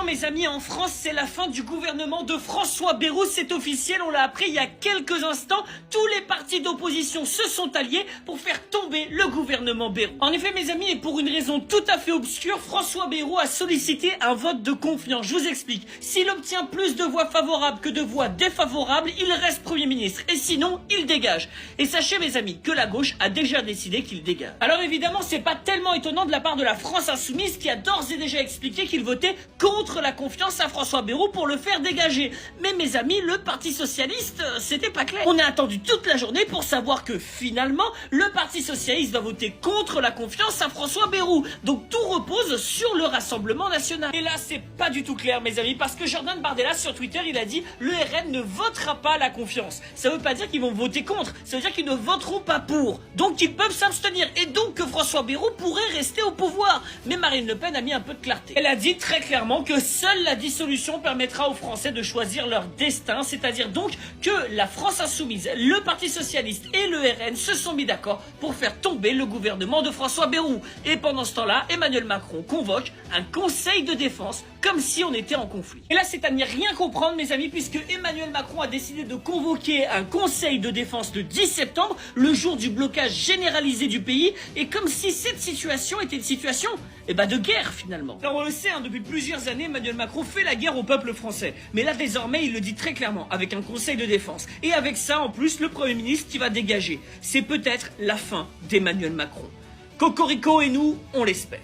mes amis, en France, c'est la fin du gouvernement de François Bayrou, c'est officiel, on l'a appris il y a quelques instants. Tous les partis d'opposition se sont alliés pour faire tomber le gouvernement Bayrou. En effet, mes amis, et pour une raison tout à fait obscure, François Bayrou a sollicité un vote de confiance. Je vous explique. S'il obtient plus de voix favorables que de voix défavorables, il reste Premier ministre. Et sinon, il dégage. Et sachez, mes amis, que la gauche a déjà décidé qu'il dégage. Alors évidemment, c'est pas tellement étonnant de la part de la France Insoumise qui a d'ores et déjà expliqué qu'il votait contre la confiance à François Bayrou pour le faire dégager. Mais mes amis, le Parti Socialiste, c'était pas clair. On a attendu toute la journée pour savoir que finalement, le Parti Socialiste va voter contre la confiance à François Bayrou. Donc tout repose sur le Rassemblement National. Et là, c'est pas du tout clair, mes amis, parce que Jordan Bardella sur Twitter, il a dit « Le RN ne votera pas la confiance ». Ça veut pas dire qu'ils vont voter contre, ça veut dire qu'ils ne voteront pas pour. Donc ils peuvent s'abstenir, et donc que François Bayrou pourrait rester au pouvoir. Mais Marine Le Pen a mis un peu de clarté. Elle a dit très clairement que seule la dissolution permettra aux Français de choisir leur destin, c'est-à-dire donc que la France Insoumise, le Parti Socialiste et le RN se sont mis d'accord pour faire tomber le gouvernement de François Bayrou. Et pendant ce temps-là, Emmanuel Macron convoque un conseil de défense comme si on était en conflit. Et là, c'est à n'y rien comprendre, mes amis, puisque Emmanuel Macron a décidé de convoquer un conseil de défense le 10 septembre, le jour du blocage généralisé du pays, et comme si cette situation était une situation de guerre finalement. Alors on le sait, depuis plusieurs années, Emmanuel Macron fait la guerre au peuple français. Mais là, désormais, il le dit très clairement, avec un conseil de défense. Et avec ça, en plus, le Premier ministre qui va dégager. C'est peut-être la fin d'Emmanuel Macron. Cocorico et nous, on l'espère.